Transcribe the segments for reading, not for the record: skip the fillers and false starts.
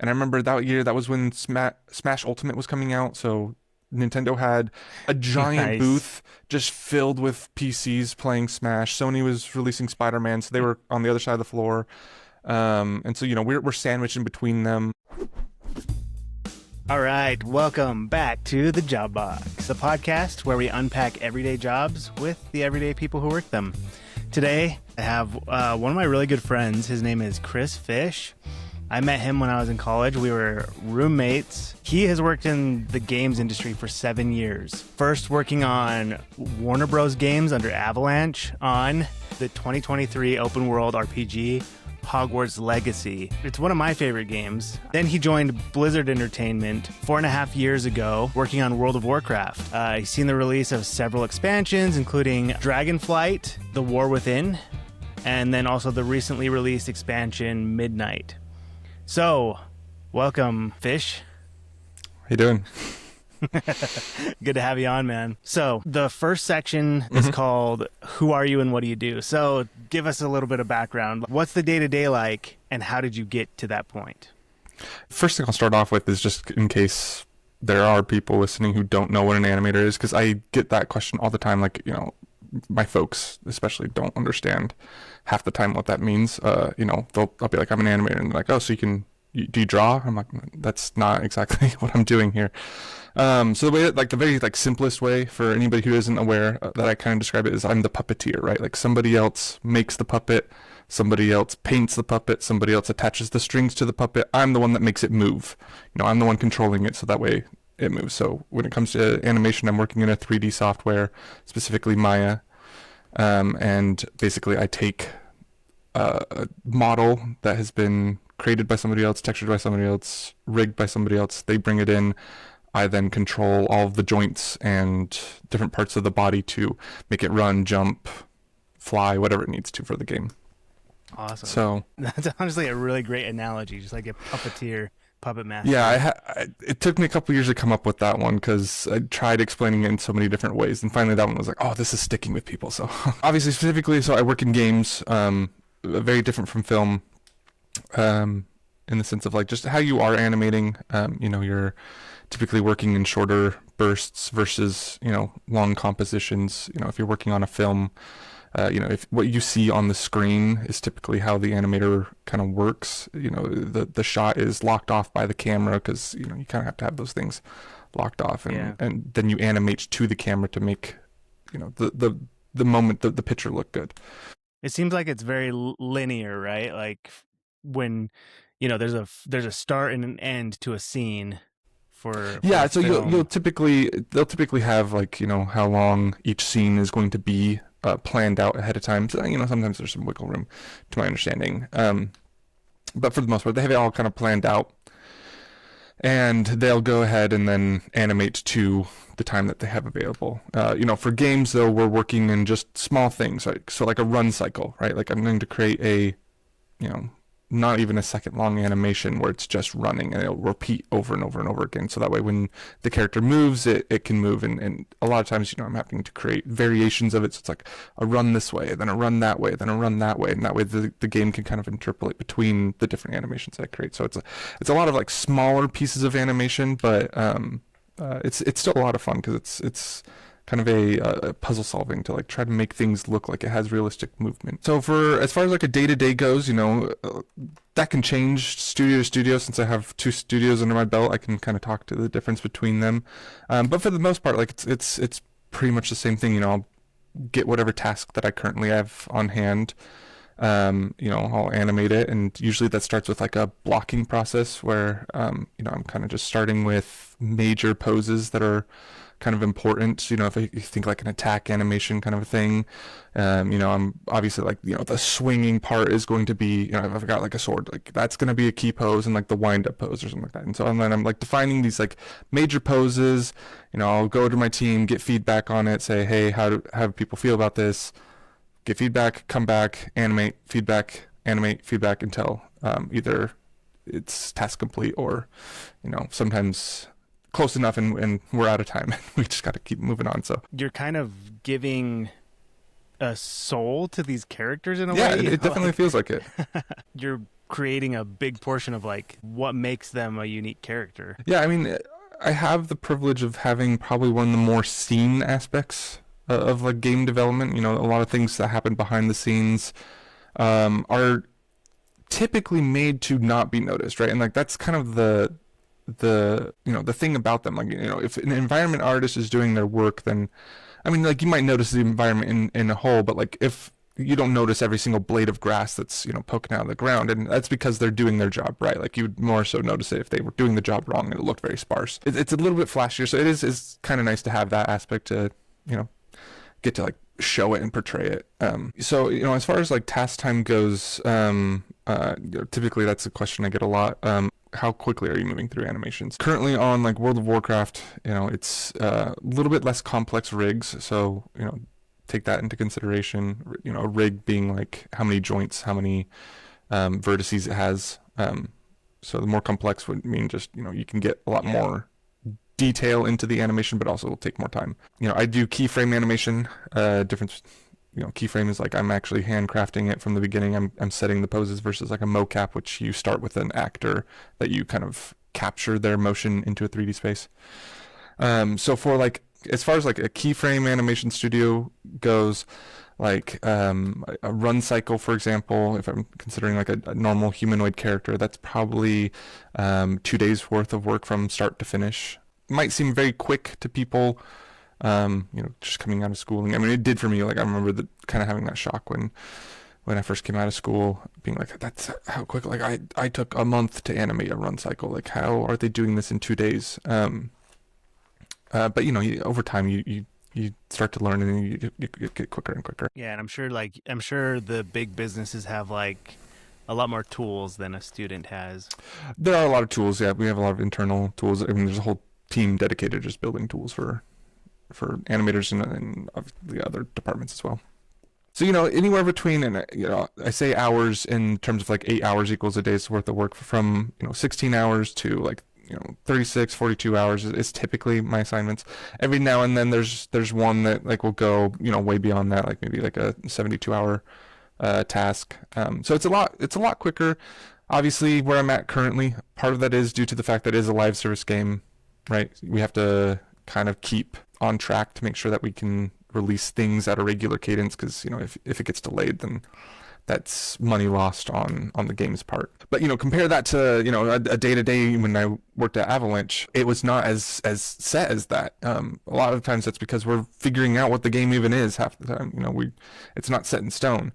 And I remember that year, that was when Smash Ultimate was coming out. So Nintendo had a giant Nice. booth just filled with PCs playing Smash. Sony was releasing Spider-Man, so they were on the other side of the floor. And so, we're sandwiched in between them. All right, welcome back to the Job Box, the podcast where we unpack everyday jobs with the everyday people who work them. Today, I have one of my really good friends. His name is Chris Fish. I met him when I was in college. We were roommates. He has worked in the games industry for 7 years. First working on Warner Bros. Games under Avalanche on the 2023 open world RPG Hogwarts Legacy. It's one of my favorite games. Then he joined Blizzard Entertainment 4.5 years ago, working on World of Warcraft. He's seen the release of several expansions, including Dragonflight, The War Within, and then also the recently released expansion Midnight. So, welcome, Fish. How you doing? Good to have you on, man. So, the first section is called Who Are You and What Do You Do? So, give us a little bit of background. What's the day-to-day like, and how did you get to that point? First thing I'll start off with is just in case there are people listening who don't know what an animator is, because I get that question all the time. Like, my folks especially don't understand half the time what that means. I'll be like, I'm an animator, and they're like, oh, so do you draw? I'm like, that's not exactly what I'm doing here. So the way that, the very simplest way for anybody who isn't aware that I kind of describe it is I'm the puppeteer, right? Like somebody else makes the puppet, somebody else paints the puppet, somebody else attaches the strings to the puppet. I'm the one that makes it move. I'm the one controlling it, so that way it moves. So when it comes to animation, I'm working in a 3D software, specifically Maya, and basically I take a model that has been created by somebody else, textured by somebody else, rigged by somebody else. They bring it in. I then control all of the joints and different parts of the body to make it run, jump, fly, whatever it needs to for the game. Awesome. So That's honestly a really great analogy, just like a puppeteer, puppet master. yeah, it took me a couple years to come up with that one because I tried explaining it in so many different ways, and finally that one was like, oh, this is sticking with people. So obviously, specifically, so I work in games, very different from film, in the sense of just how you are animating. You're typically working in shorter bursts versus long compositions. If you're working on a film, if what you see on the screen is typically how the animator kind of works. The shot is locked off by the camera because you kind of have to have those things locked off, and then you animate to the camera to make the moment the picture look good. It seems like it's very linear, right? Like when there's a start and an end to a scene for Yeah, a so you'll film. typically they'll typically have how long each scene is going to be planned out ahead of time. So sometimes there's some wiggle room, to my understanding. But for the most part, they have it all kind of planned out, and they'll go ahead and then animate to the time that they have available. For games though, we're working in just small things, right? So like a run cycle, right? Like I'm going to create a not even a second long animation where it's just running and it'll repeat over and over and over again. So that way when the character moves, it can move. And a lot of times, I'm having to create variations of it. So it's like a run this way, then a run that way, then a run that way. And that way the game can kind of interpolate between the different animations that I create. So it's a lot of smaller pieces of animation, but it's still a lot of fun because it's kind of a puzzle solving to try to make things look like it has realistic movement. So for as far as a day to day goes, that can change studio to studio. Since I have two studios under my belt, I can kind of talk to the difference between them. But for the most part, it's pretty much the same thing. I'll get whatever task that I currently have on hand. I'll animate it, and usually that starts with a blocking process where I'm kind of just starting with major poses that are kind of important. If you think an attack animation kind of a thing, I'm obviously the swinging part is going to be, if I've got a sword, that's going to be a key pose, and the wind up pose or something like that. And so and then I'm defining these major poses. I'll go to my team, get feedback on it, say, hey, how do people feel about this? Get feedback, come back, animate feedback until either it's task complete or sometimes close enough and we're out of time. We just got to keep moving on. So You're kind of giving a soul to these characters in a yeah, way. it definitely feels like it. You're creating a big portion of like what makes them a unique character. Yeah, I mean, I have the privilege of having probably one of the more seen aspects of like game development. You know, a lot of things that happen behind the scenes are typically made to not be noticed, right? And like that's kind of the you know the thing about them. Like you know, if an environment artist is doing their work, then I mean, like you might notice the environment in a whole, but like if you don't notice every single blade of grass that's poking out of the ground, and that's because they're doing their job right. Like you would more so notice it if they were doing the job wrong and it looked very sparse. It's a little bit flashier, so it's kind of nice to have that aspect to you know get to like show it and portray it. So as far as like task time goes, typically that's a question I get a lot. How quickly are you moving through animations? Currently on like World of Warcraft, it's a little bit less complex rigs, so take that into consideration. A rig being like how many joints, how many vertices it has. So the more complex would mean just you can get a lot more detail into the animation, but also will take more time. I do keyframe animation. Difference, keyframe is like I'm actually handcrafting it from the beginning. I'm setting the poses versus like a mocap, which you start with an actor that you kind of capture their motion into a 3D space. So for like as far as like a keyframe animation studio goes, like a run cycle, for example, if I'm considering like a normal humanoid character, that's probably 2 days worth of work from start to finish. Might seem very quick to people, just coming out of schooling. I mean, it did for me. Like I remember kind of having that shock when I first came out of school, being like, "That's how quick." Like I took a month to animate a run cycle. Like how are they doing this in 2 days? But over time, you start to learn and you get quicker and quicker. Yeah, and I'm sure the big businesses have like a lot more tools than a student has. There are a lot of tools. Yeah, we have a lot of internal tools. I mean, there's a whole team dedicated to just building tools for animators and the other departments as well. So anywhere between, and I say hours in terms of like 8 hours equals a day's worth of work, from 16 hours to like 36, 42 hours is typically my assignments. Every now and then there's one that like will go way beyond that, like maybe like a 72-hour task. So it's a lot quicker. Obviously, where I'm at currently, part of that is due to the fact that it is a live service game, right? We have to kind of keep on track to make sure that we can release things at a regular cadence, because if it gets delayed, then that's money lost on the game's part. But compare that to a day-to-day when I worked at Avalanche. It was not as set as that. A lot of times that's because we're figuring out what the game even is half the time. It's not set in stone.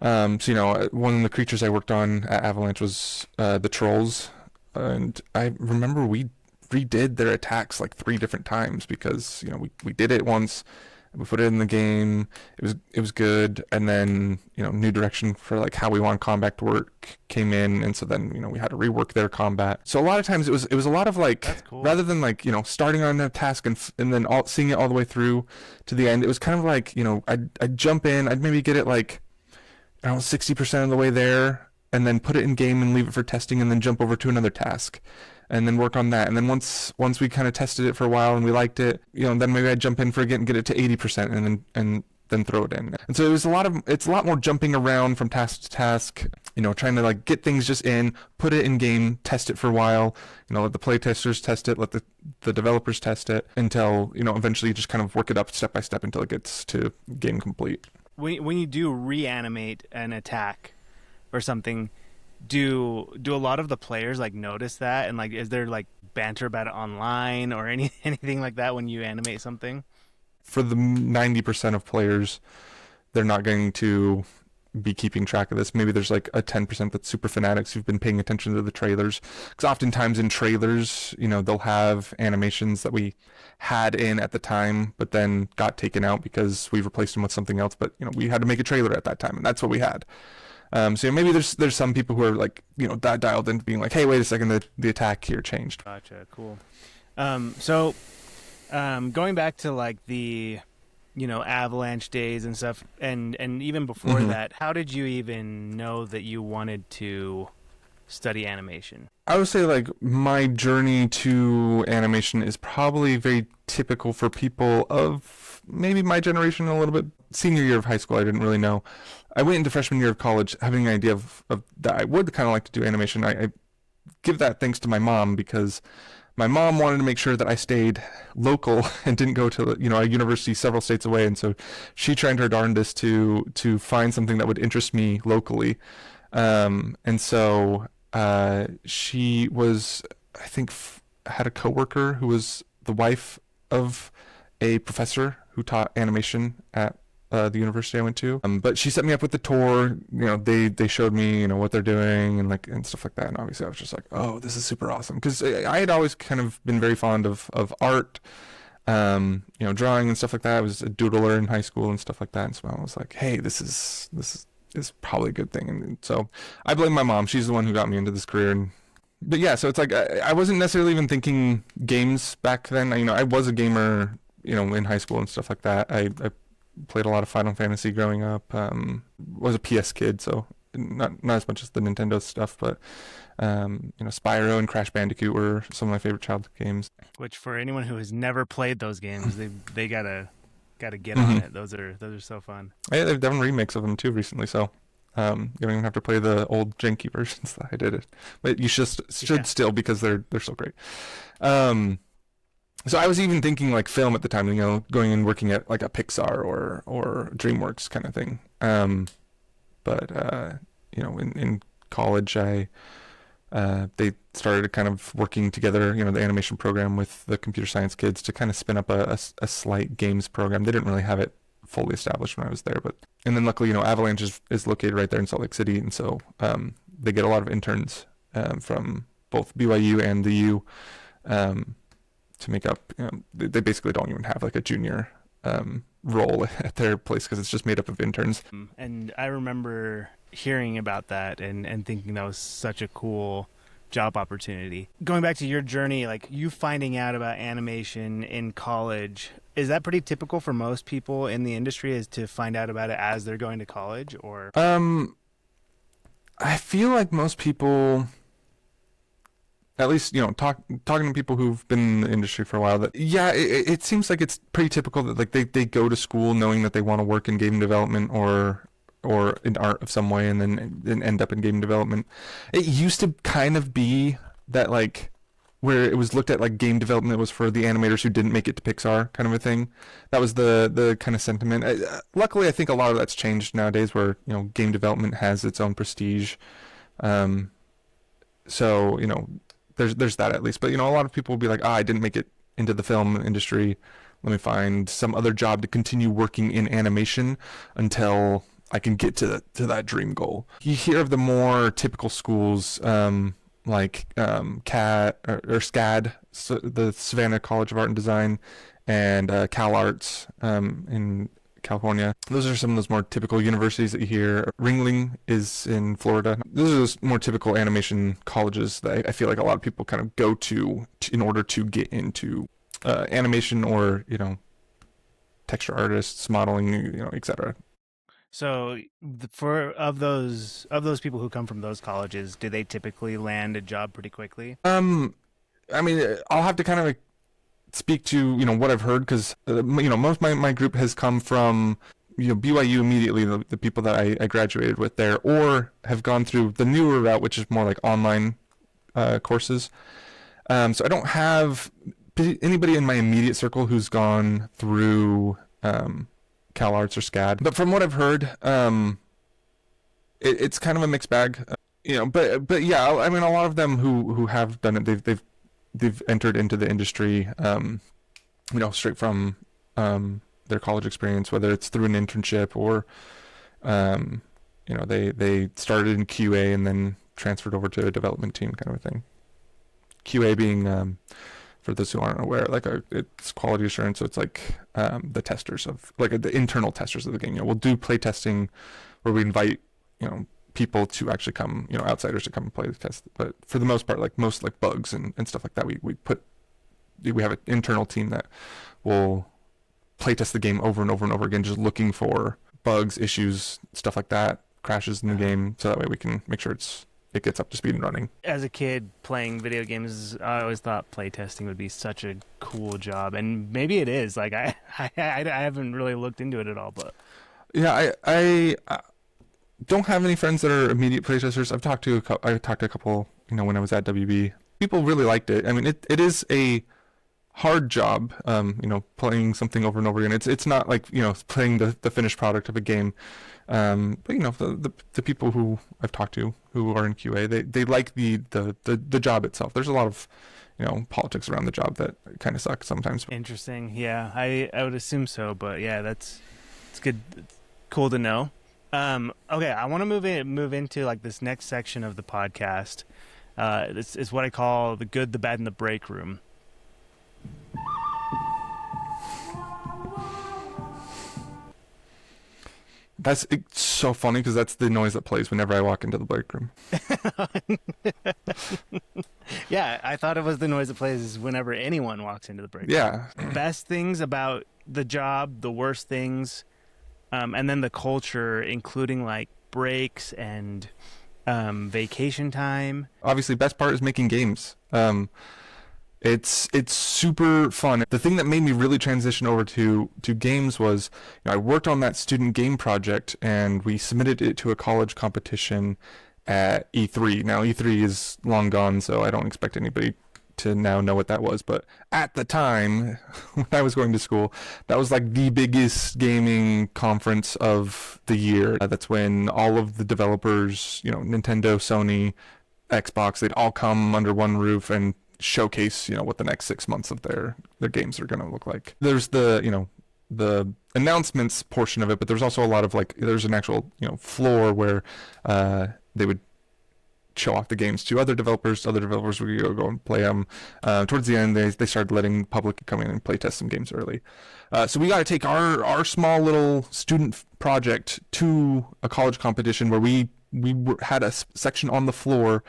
So one of the creatures I worked on at Avalanche was the trolls, and I remember we redid their attacks like 3 different times because we did it once, we put it in the game, it was good, and then new direction for like how we want combat to work came in, and so then we had to rework their combat. So a lot of times it was a lot of like, that's cool. Rather than like starting on a task and then seeing it all the way through to the end, it was kind of like I'd jump in, I'd maybe get it like 60% of the way there, and then put it in game and leave it for testing, and then jump over to another task and then work on that. And then once we kind of tested it for a while and we liked it, then maybe I'd jump in for again and get it to 80% and then throw it in. And so it's a lot more jumping around from task to task, trying to like get things just in, put it in game, test it for a while, let the play testers test it, let the developers test it until, eventually you just kind of work it up step by step until it gets to game complete. When you do reanimate an attack or something, do a lot of the players like notice that, and like is there like banter about it online or anything like that when you animate something? For the 90% of players, they're not going to be keeping track of this. Maybe there's like a 10% that's super fanatics who've been paying attention to the trailers, because oftentimes in trailers they'll have animations that we had in at the time but then got taken out because we replaced them with something else, but we had to make a trailer at that time and that's what we had. So maybe there's some people who are like that dialed into being like, hey, wait a second, the attack here changed. Gotcha, cool. So going back to like the Avalanche days and stuff, and even before that, how did you even know that you wanted to study animation? I would say like my journey to animation is probably very typical for people of maybe my generation a little bit. Senior year of high school, I didn't really know. I went into freshman year of college having an idea of that I would kind of like to do animation. I give that thanks to my mom because my mom wanted to make sure that I stayed local and didn't go to a university several states away, and so she tried her darndest to find something that would interest me locally. And so she was, I think, had a coworker who was the wife of a professor who taught animation at the university I went to. But she set me up with the tour. They showed me what they're doing and stuff like that. And obviously I was just like, oh, this is super awesome because I had always kind of been very fond of art, drawing and stuff like that. I was a doodler in high school and stuff like that. And so I was like, hey, this is probably a good thing. And so I blame my mom. She's the one who got me into this career. But yeah, so it's like I wasn't necessarily even thinking games back then. I was a gamer, in high school and stuff like that. I played a lot of Final Fantasy growing up. Was a PS kid, so not as much as the Nintendo stuff, but Spyro and Crash Bandicoot were some of my favorite childhood games. Which for anyone who has never played those games, they gotta get on Mm-hmm. it. Those are so fun. They've done remakes of them too recently, so you don't even have to play the old janky versions that I did it, but you should still because they're so great. So I was even thinking like film at the time, going and working at like a Pixar or DreamWorks kind of thing. But in college, they started kind of working together, the animation program with the computer science kids to kind of spin up a slight games program. They didn't really have it fully established when I was there, and then luckily, Avalanche is located right there in Salt Lake City, and so they get a lot of interns from both BYU and the U. To make up, they basically don't even have like a junior role at their place because it's just made up of interns. And I remember hearing about that and thinking that was such a cool job opportunity. Going back to your journey, like you finding out about animation in college, is that pretty typical for most people in the industry, is to find out about it as they're going to college? Or I feel like most people, at least talking to people who've been in the industry for a while, that yeah, it seems like it's pretty typical that like they go to school knowing that they want to work in game development or in art of some way, and then end up in game development. It used to kind of be that like where it was looked at like game development was for the animators who didn't make it to Pixar kind of a thing. That was the kind of sentiment. Luckily, I think a lot of that's changed nowadays, where game development has its own prestige. So there's that at least. But a lot of people will be like, I didn't make it into the film industry. Let me find some other job to continue working in animation until I can get to that dream goal. You hear of the more typical schools, like CAD or SCAD, so the Savannah College of Art and Design, and Cal Arts in California. Those are some of those more typical universities that you hear. Ringling is in Florida. Those are those more typical animation colleges that I feel like a lot of people kind of go to in order to get into animation or texture artists, modeling, etc. so for of those people who come from those colleges, do they typically land a job pretty quickly? I mean, I'll have to kind of like speak to what I've heard because most of my group has come from BYU immediately, the people that I graduated with there, or have gone through the newer route, which is more like online courses. So I don't have anybody in my immediate circle who's gone through Cal Arts or SCAD. But from what I've heard, it's kind of a mixed bag. But yeah, I mean, a lot of them who have done it, they've entered into the industry, straight from their college experience, whether it's through an internship or, they started in QA and then transferred over to a development team kind of a thing. QA being, for those who aren't aware, like it's quality assurance. So it's like the testers of like the internal testers of the game. We'll do play testing where we invite people to actually come, outsiders to come and play the test. But for the most part, like most like bugs and stuff like that, we have an internal team that will play test the game over and over and over again, just looking for bugs, issues, stuff like that, crashes in the game, so that way we can make sure it's it gets up to speed and running. As a kid playing video games, I always thought playtesting would be such a cool job, and maybe it is. Like I haven't really looked into it at all, but Yeah, I don't have any friends that are immediate playtesters. I talked to a couple, when I was at WB. People really liked it. I mean, it is a hard job, playing something over and over again. It's not like, playing the finished product of a game. But the people who I've talked to who are in QA, they like the job itself. There's a lot of, politics around the job that kind of suck sometimes. interesting. Yeah, I would assume so, but yeah, it's good. It's cool to know. Okay, I want to move into like this next section of the podcast. This is what I call the good, the bad, and the break room. It's so funny because that's the noise that plays whenever I walk into the break room. Yeah, I thought it was the noise that plays whenever anyone walks into the break room. Yeah. Best things about the job, the worst things, and then the culture, including like breaks and vacation time. Obviously, best part is making games. It's super fun. The thing that made me really transition over to games was, I worked on that student game project and we submitted it to a college competition at E3. Now E3 is long gone, so I don't expect anybody to now know what that was. But at the time, when I was going to school, that was like the biggest gaming conference of the year. That's when all of the developers, Nintendo, Sony, Xbox, they'd all come under one roof and showcase, what the next 6 months of their games are going to look like. There's the announcements portion of it, but there's also a lot of there's an actual, floor where they would show off the games to other developers. Other developers would go and play them. Towards the end, they started letting public come in and play test some games early. So we got to take our small little student project to a college competition where we had a section on the floor,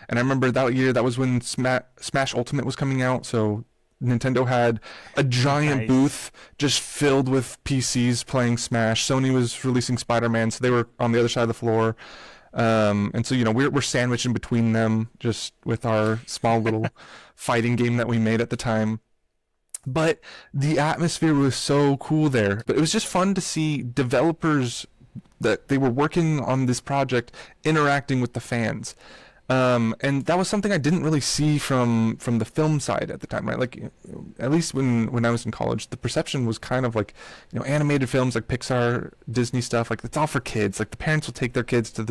and I remember that year that was when Smash Ultimate was coming out, so Nintendo had a giant Nice. booth just filled with PCs playing Smash. Sony was releasing Spider-Man, so they were on the other side of the floor. And so, we're sandwiched in between them just with our small little fighting game that we made at the time. But the atmosphere was so cool there. But it was just fun to see developers that they were working on this project interacting with the fans. And that was something I didn't really see from the film side at the time, right? Like, at least when I was in college, the perception was kind of like, animated films like Pixar, Disney stuff, like it's all for kids. Like the parents will take their kids to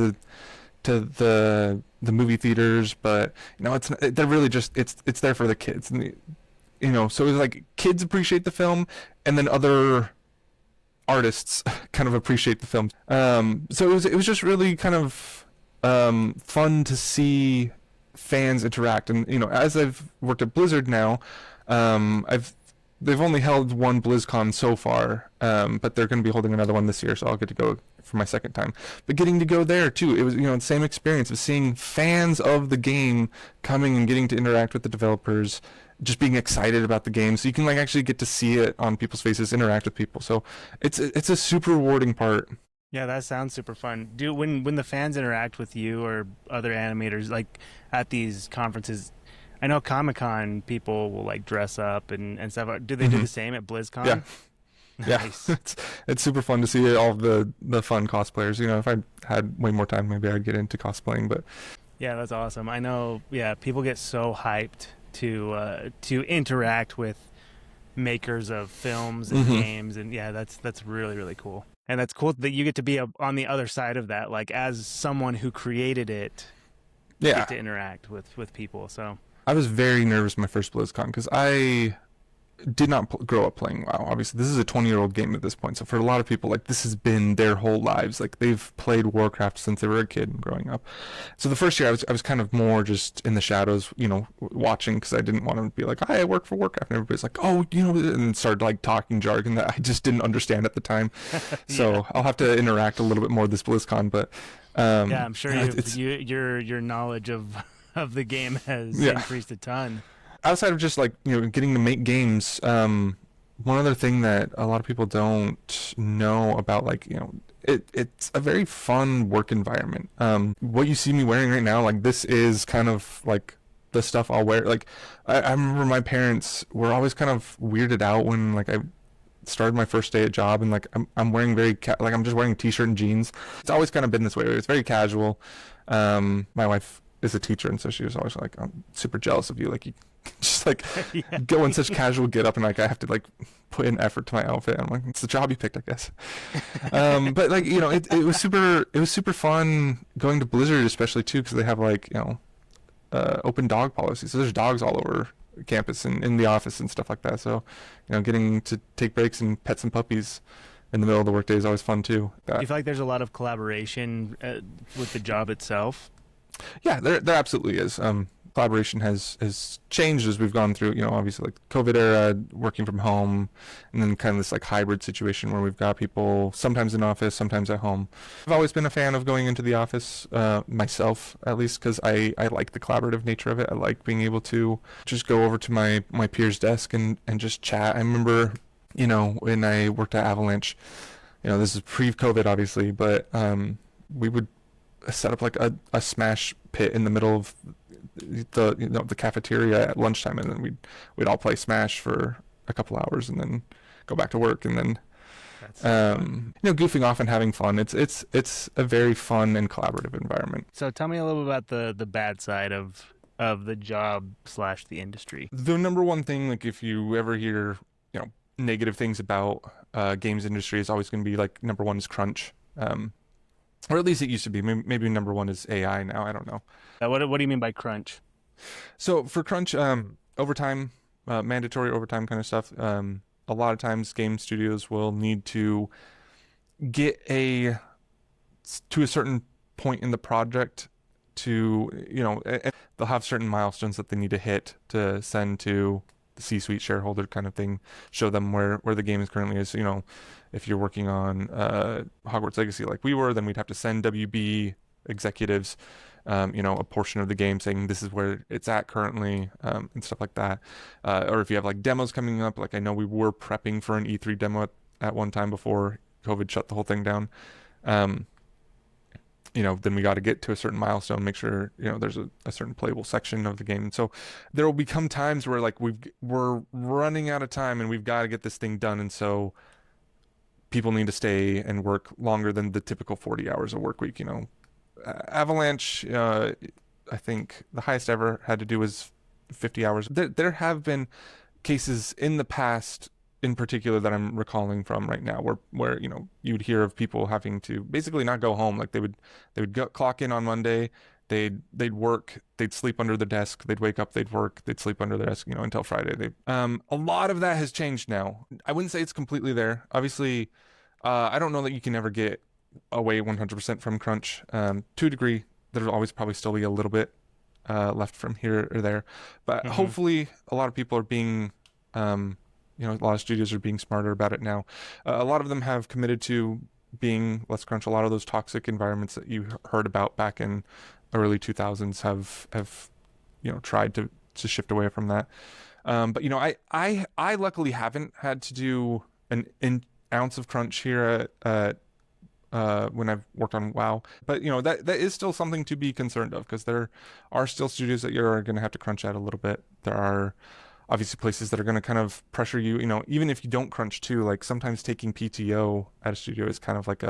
the movie theaters, but they're really just it's there for the kids. And so it was like kids appreciate the film, and then other artists kind of appreciate the film. So it was just really kind of fun to see fans interact. And as I've worked at Blizzard now, they've only held one BlizzCon so far, but they're going to be holding another one this year, so I'll get to go for my second time. But getting to go there too, it was the same experience of seeing fans of the game coming and getting to interact with the developers, just being excited about the game, so you can actually get to see it on people's faces, interact with people. So it's a super rewarding part. Yeah, that sounds super fun. When the fans interact with you or other animators, like at these conferences, I know Comic-Con people will dress up and stuff. Do they do the same at BlizzCon? Yeah. Nice. Yeah, it's super fun to see all of the fun cosplayers. If I had way more time, maybe I'd get into cosplaying. But Yeah, that's awesome. I know. Yeah, people get so hyped to interact with makers of films and games, and yeah, that's really really cool. And that's cool that you get to be on the other side of that, as someone who created it, yeah, get to interact with people. So I was very nervous my first BlizzCon because I did not grow up playing WoW. Obviously, this is a 20-year-old game at this point. So for a lot of people, this has been their whole lives. They've played Warcraft since they were a kid and growing up. So the first year, I was kind of more just in the shadows, watching, because I didn't want to be like, "Hi, I work for Warcraft," and everybody's like, "Oh, and started talking jargon that I just didn't understand at the time. So yeah. I'll have to interact a little bit more this BlizzCon, but Yeah, I'm sure it's your knowledge of the game has Yeah. increased a ton. outside of just getting to make games. One other thing that a lot of people don't know about it's a very fun work environment. What you see me wearing right now, like this is kind of like the stuff I'll wear. Like I remember my parents were always kind of weirded out when like I started my first day at job and like I'm wearing like I'm just wearing a t-shirt and jeans. It's always kind of been this way. It's very casual. My wife is a teacher and so she was always like, I'm super jealous of you. Like you just like Yeah. go in such casual get up and like I have to like put in effort to my outfit. I'm like, it's the job you picked, I guess. But like, it was super fun going to Blizzard, especially too, because they have like, open dog policy. So there's dogs all over campus and in the office and stuff like that. So, getting to take breaks and pet some puppies in the middle of the workday is always fun too. Do you feel like there's a lot of collaboration with the job itself? Yeah, there absolutely is. Collaboration has changed as we've gone through, obviously like COVID era, working from home, and then kind of this like hybrid situation where we've got people sometimes in office, sometimes at home. I've always been a fan of going into the office, myself at least, because I like the collaborative nature of it. I like being able to just go over to my peer's desk and just chat. I remember, when I worked at Avalanche, this is pre-COVID obviously, but we would set up like a smash pit in the middle of the cafeteria at lunchtime, and then we'd all play Smash for a couple hours, and then go back to work, and then That's so fun. goofing off and having fun. It's a very fun and collaborative environment. So tell me a little bit about the bad side of the job slash the industry. The number one thing, like if you ever hear negative things about games industry, is always going to be like number one is crunch. Or at least it used to be. Maybe number one is AI now. I don't know. What do you mean by crunch? So for crunch, overtime, mandatory overtime kind of stuff. A lot of times, game studios will need to get to a certain point in the project to they'll have certain milestones that they need to hit to send to the C-suite shareholder kind of thing, show them where the game is currently is. If you're working on Hogwarts Legacy like we were, then we'd have to send WB executives a portion of the game saying this is where it's at currently, and stuff like that. Or if you have like demos coming up, like I know we were prepping for an E3 demo at one time before COVID shut the whole thing down. Then we got to get to a certain milestone, make sure, there's a certain playable section of the game. So there will become times where like we're running out of time and we've got to get this thing done. And so people need to stay and work longer than the typical 40 hours a work week. Avalanche, I think the highest ever had to do was 50 hours. There have been cases in the past in particular that I'm recalling from right now where you'd hear of people having to basically not go home. Like they would clock in on Monday, they'd work, they'd sleep under the desk, they'd wake up, they'd work, they'd sleep under the desk, until Friday. A lot of that has changed now. I wouldn't say it's completely there. Obviously, I don't know that you can ever get away 100% from crunch. To a degree, there'll always probably still be a little bit left from here or there, but hopefully a lot of people are being a lot of studios are being smarter about it now. A lot of them have committed to being less crunch. A lot of those toxic environments that you heard about back in early 2000s have tried to shift away from that. But I luckily haven't had to do an ounce of crunch here at when I've worked on WoW. But that is still something to be concerned of, because there are still studios that you're going to have to crunch at a little bit. There are obviously places that are going to kind of pressure you, even if you don't crunch too. Like sometimes taking PTO at a studio is kind of like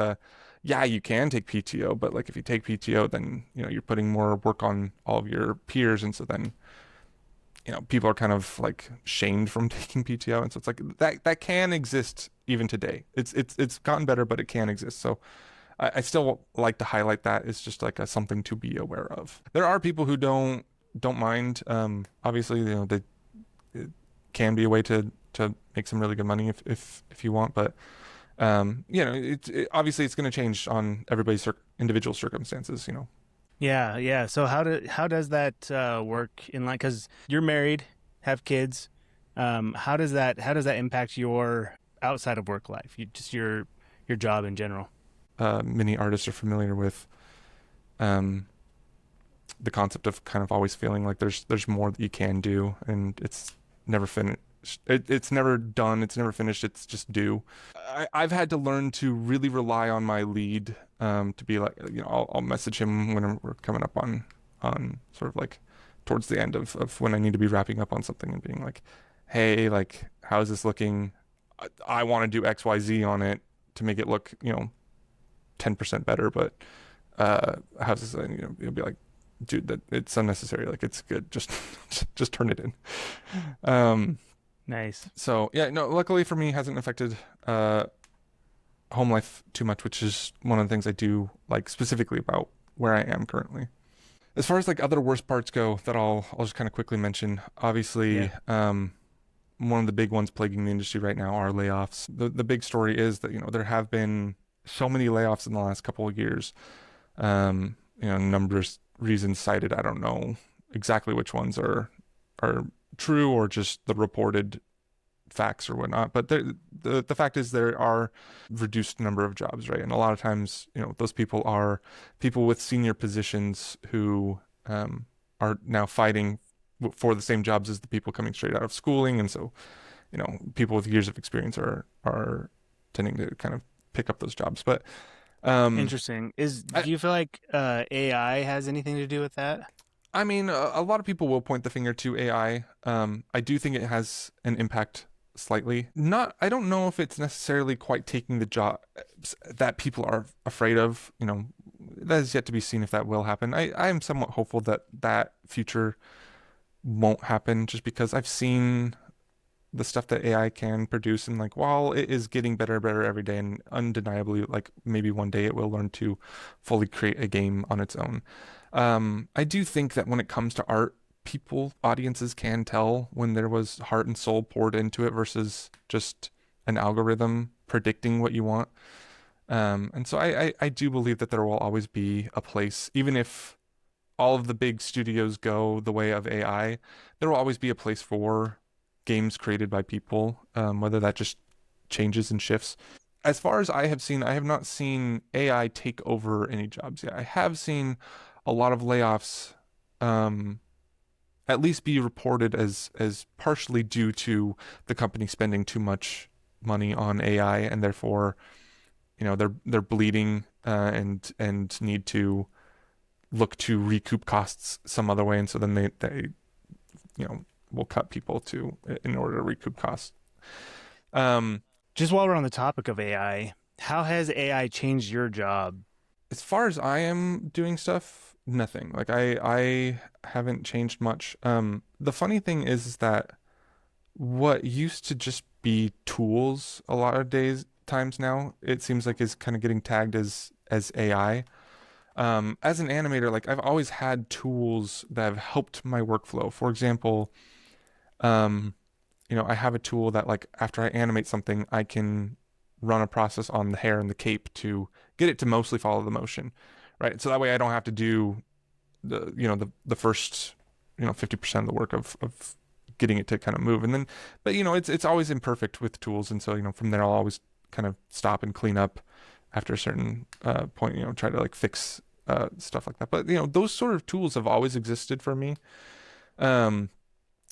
yeah, you can take PTO, but like if you take PTO, then you're putting more work on all of your peers, and so then people are kind of like shamed from taking PTO, and so it's like that can exist even today. It's gotten better, but it can exist. So I still like to highlight that. It's just like something to be aware of. There are people who don't mind. Obviously, it can be a way to make some really good money if you want, but obviously it's going to change on everybody's individual circumstances. Yeah. So how does that work in line? Because you're married, have kids. How does that impact your outside of work life? Your job in general. Many artists are familiar with the concept of kind of always feeling like there's more that you can do, and it's never it's never done, it's never finished, it's just due. I've had to learn to really rely on my lead, to be like, I'll message him when we're coming up on sort of like towards the end of when I need to be wrapping up on something and being like, hey, like, how's this looking? I want to do XYZ on it to make it look, 10% better, but how's this? You'll be like, dude, that it's unnecessary. Like, it's good. Just just turn it in. Um, Nice. so yeah, no, luckily for me, it hasn't affected uh home life too much, which is one of the things I do like specifically about where I am currently. As far as like other worst parts go, that I'll just kind of quickly mention. Yeah. Obviously, one of the big ones plaguing the industry right now are layoffs. The big story is that there have been so many layoffs in the last couple of years. Numbers reasons cited. I don't know exactly which ones are true or just the reported facts or whatnot. But the fact is there are reduced number of jobs, right? And a lot of times, those people are people with senior positions who are now fighting for the same jobs as the people coming straight out of schooling, and so people with years of experience are tending to kind of pick up those jobs. But um, Interesting. I Do you feel like AI has anything to do with that? I mean, a lot of people will point the finger to AI. I do think it has an impact slightly. Not, I don't know if it's necessarily quite taking the jobs that people are afraid of. That is yet to be seen if that will happen. I am somewhat hopeful that that future won't happen just because I've seen the stuff that AI can produce, and like while it is getting better and better every day, and undeniably like maybe one day it will learn to fully create a game on its own. I do think that when it comes to art, audiences can tell when there was heart and soul poured into it versus just an algorithm predicting what you want. And so I do believe that there will always be a place, even if all of the big studios go the way of AI, there will always be a place for games created by people, whether that just changes and shifts. As far as I have seen, I have not seen AI take over any jobs yet. I have seen a lot of layoffs, um, at least be reported as partially due to the company spending too much money on AI, and therefore, they're bleeding, and need to look to recoup costs some other way, and so then they will cut people to in order to recoup costs. Um, Just while we're on the topic of AI, how has AI changed your job? as far as I am doing stuff, nothing. Like I haven't changed much. The funny thing is that what used to just be tools a lot of days times now, it seems like is kind of getting tagged as AI. As an animator, like I've always had tools that have helped my workflow. For example, um, I have a tool that like after I animate something, I can run a process on the hair and the cape to get it to mostly follow the motion, right? So that way I don't have to do the first 50% of the work of getting it to kind of move, and then but it's always imperfect with tools, and so from there I'll always kind of stop and clean up after a certain point, try to like fix stuff like that. But those sort of tools have always existed for me. Um,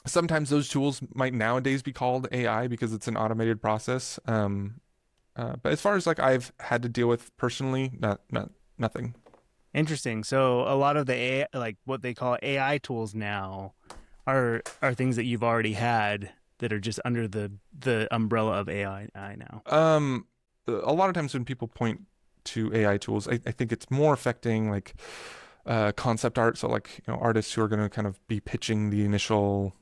Sometimes those tools might nowadays be called AI because it's an automated process. But as far as like I've had to deal with personally, not nothing. Interesting. So a lot of the AI, like what they call AI tools now, are things that you've already had that are just under the umbrella of AI now. A lot of times when people point to AI tools, I think it's more affecting like concept art. So like artists who are going to kind of be pitching the initial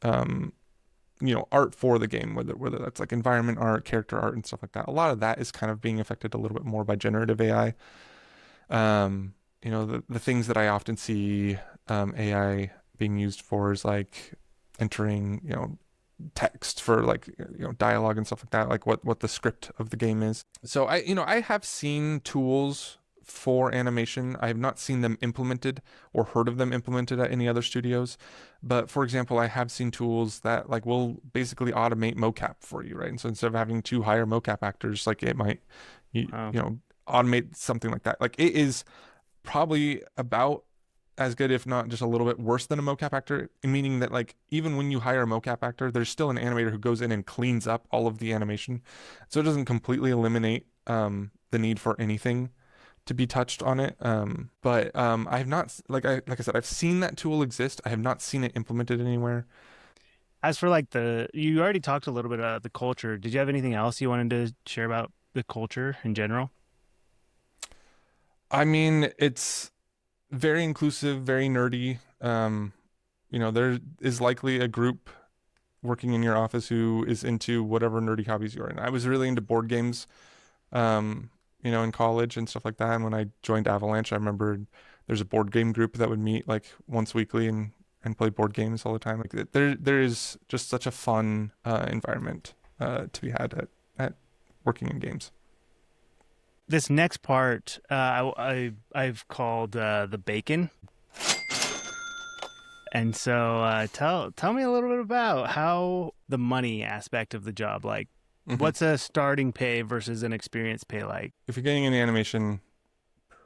um art for the game, whether that's like environment art, character art, and stuff like that. A lot of that is kind of being affected a little bit more by generative AI. The things that I often see AI being used for is like entering, text for like dialogue and stuff like that, like what the script of the game is. So I have seen tools for animation. I have not seen them implemented or heard of them implemented at any other studios. But for example, I have seen tools that like will basically automate mocap for you, right? And so instead of having to hire mocap actors, like it might you, Oh, you know automate something like that. Like it is probably about as good, if not just a little bit worse than a mocap actor, meaning that like even when you hire a mocap actor, there's still an animator who goes in and cleans up all of the animation. So it doesn't completely eliminate the need for anything to be touched on it. But I have not, like I said, I've seen that tool exist. I have not seen it implemented anywhere. As for like you already talked a little bit about the culture. Did you have anything else you wanted to share about the culture in general? I mean, it's very inclusive, very nerdy. There is likely a group working in your office who is into whatever nerdy hobbies you're in. I was really into board games, in college and stuff like that. And when I joined Avalanche, I remember there's a board game group that would meet like once weekly and play board games all the time. Like there is just such a fun environment to be had at working in games. This next part, I've called the bacon. And so tell me a little bit about how the money aspect of the job, like Mhm. what's a starting pay versus an experience pay like? If you're getting into animation,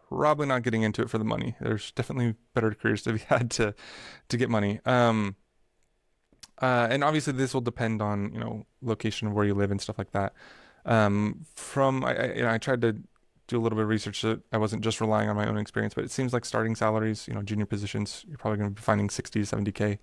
probably not getting into it for the money. There's definitely better careers to be had to get money. And obviously this will depend on, location of where you live and stuff like that. I tried to do a little bit of research so I wasn't just relying on my own experience, but it seems like starting salaries, junior positions, you're probably going to be finding 60 to 70K.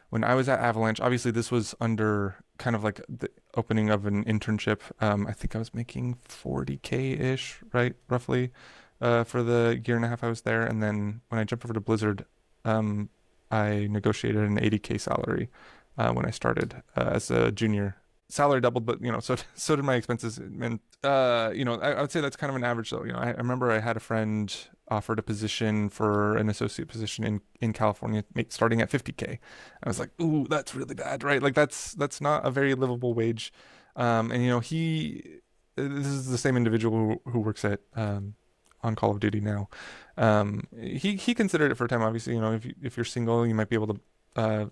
When I was at Avalanche, obviously this was under kind of like the opening of an internship. I think I was making 40K-ish, right, roughly, for the year and a half I was there. And then when I jumped over to Blizzard, I negotiated an 80K salary when I started as a junior. Salary doubled, but so did my expenses. And I would say that's kind of an average though. I remember I had a friend offered a position for an associate position in California, starting at 50K. I was like, ooh, that's really bad, right? Like that's not a very livable wage. And this is the same individual who works at on Call of Duty now. He considered it for a time. Obviously, if you're single, you might be able to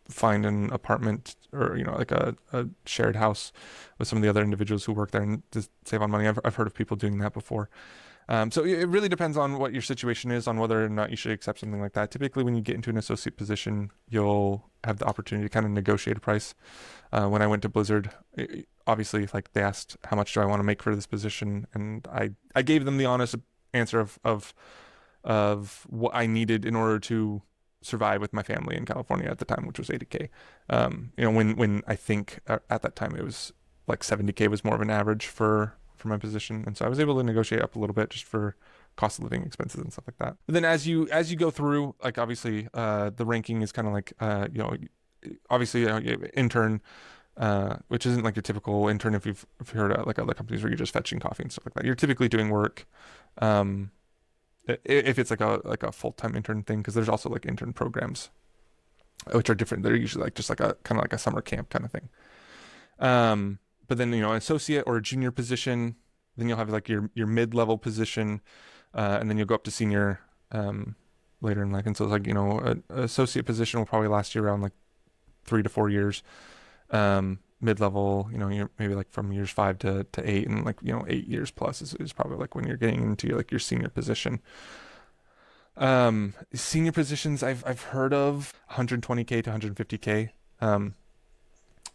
find an apartment or like a shared house with some of the other individuals who work there and just save on money. I've heard of people doing that before. So it really depends on what your situation is, on whether or not you should accept something like that. Typically, when you get into an associate position, you'll have the opportunity to kind of negotiate a price. When I went to Blizzard, obviously, like they asked how much do I want to make for this position, and I gave them the honest answer of what I needed in order to survive with my family in California at the time, which was 80K. When I think at that time it was like 70K was more of an average for my position, and so I was able to negotiate up a little bit just for cost of living expenses and stuff like that. But then as you go through, like obviously the ranking is kind of like obviously you have intern. Which isn't like your typical intern if you've heard of like other companies where you're just fetching coffee and stuff like that. You're typically doing work. If it's like a full-time intern thing, because there's also like intern programs which are different. They're usually like just like a kind of like a summer camp kind of thing. But then an associate or a junior position, then you'll have like your mid-level position, and then you'll go up to senior later in life. And so it's like an associate position will probably last you around like 3 to 4 years. Mid-level, you're maybe like from years 5 to 8, and like 8 years plus is probably like when you're getting into like your senior position. Senior positions I've heard of 120K to 150K.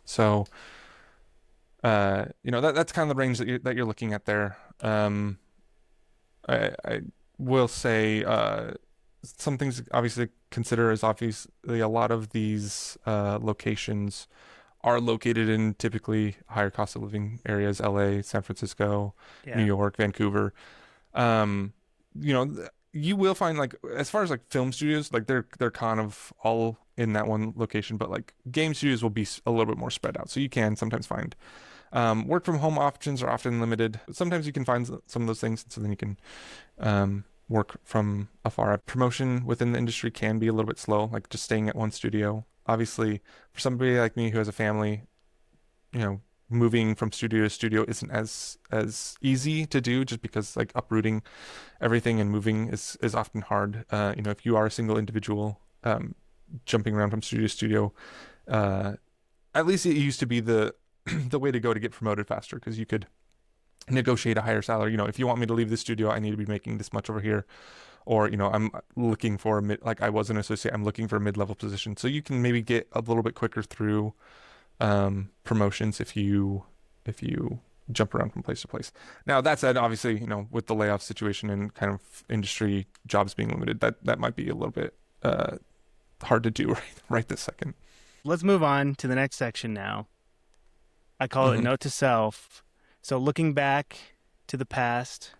So that's kind of the range that you're looking at there. I will say some things obviously to consider is obviously a lot of these locations are located in typically higher cost of living areas: LA, San Francisco, New Yeah. York, Vancouver. You will find, like, as far as like film studios, like they're kind of all in that one location, but like game studios will be a little bit more spread out. So you can sometimes find work from home options are often limited. Sometimes you can find some of those things, so then you can work from afar. Promotion within the industry can be a little bit slow, like just staying at one studio. Obviously, for somebody like me who has a family, moving from studio to studio isn't as easy to do, just because like uprooting everything and moving is often hard. If you are a single individual, jumping around from studio to studio, at least it used to be the the way to go to get promoted faster, because you could negotiate a higher salary. If you want me to leave the studio, I need to be making this much over here. or I'm looking for a mid, like I was an associate, I'm looking for a mid-level position. So you can maybe get a little bit quicker through promotions if you jump around from place to place. Now that said, obviously, with the layoff situation and kind of industry jobs being limited, that might be a little bit hard to do right this second. Let's move on to the next section now. I call it Hmm. note to self. So looking back to the past,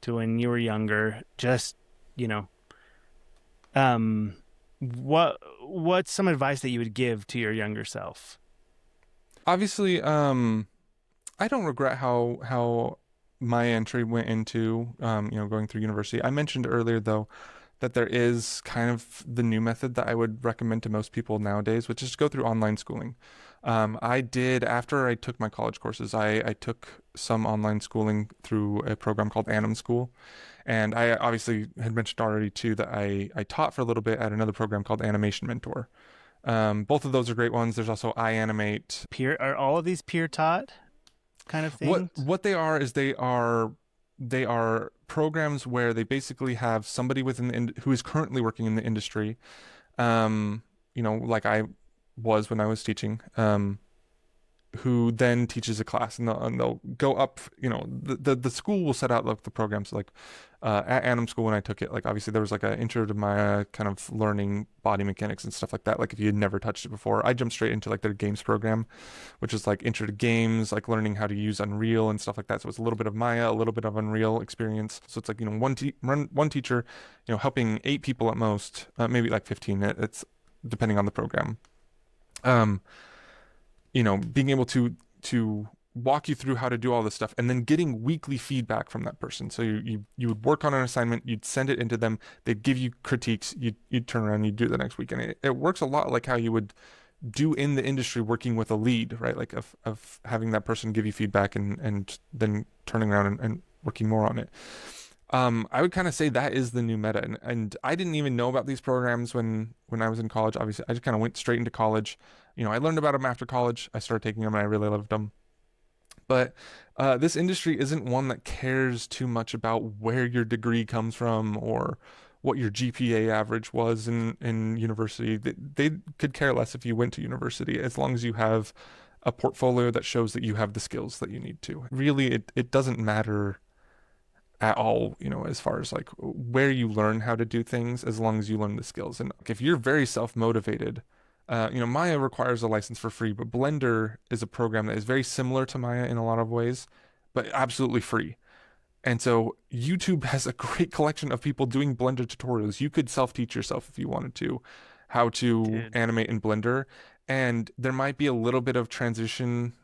to when you were younger, just, you know, um, what's some advice that you would give to your younger self? Obviously, I don't regret how my entry went into going through university. I mentioned earlier though that there is kind of the new method that I would recommend to most people nowadays, which is to go through online schooling. I did after I took my college courses. I took some online schooling through a program called Anim School, and I obviously had mentioned already too that I taught for a little bit at another program called Animation Mentor. Both of those are great ones. There's also iAnimate. Peer are all of these peer taught kind of What things? what they are is they are programs where they basically have somebody who is currently working in the industry, like I was when I was teaching, who then teaches a class, and they'll go up. The school will set out like the programs like at Anim School when I took it. Like obviously there was like an intro to my kind of learning body mechanics and stuff like that. Like if you had never touched it before, I jumped straight into like their games program, which is like intro to games, like learning how to use Unreal and stuff like that. So it's a little bit of Maya, a little bit of Unreal experience. So it's like one teacher, helping 8 people at most, maybe like 15. It's depending on the program. Um, being able to walk you through how to do all this stuff and then getting weekly feedback from that person. So you would work on an assignment, you'd send it into them, they'd give you critiques, you'd turn around, you'd do it the next week. And it works a lot like how you would do in the industry working with a lead, right? Like of having that person give you feedback and then turning around and working more on it. I would kind of say that is the new meta, and I didn't even know about these programs when I was in college. Obviously, I just kind of went straight into college. I learned about them after college. I started taking them, and I really loved them. But this industry isn't one that cares too much about where your degree comes from or what your GPA average was in university. They could care less if you went to university as long as you have a portfolio that shows that you have the skills that you need to. Really, it doesn't matter at all, as far as like where you learn how to do things, as long as you learn the skills. And if you're very self-motivated, Maya requires a license for free, but Blender is a program that is very similar to Maya in a lot of ways, but absolutely free. And so YouTube has a great collection of people doing Blender tutorials. You could self-teach yourself if you wanted to, how to Dude. animate in Blender. And there might be a little bit of transition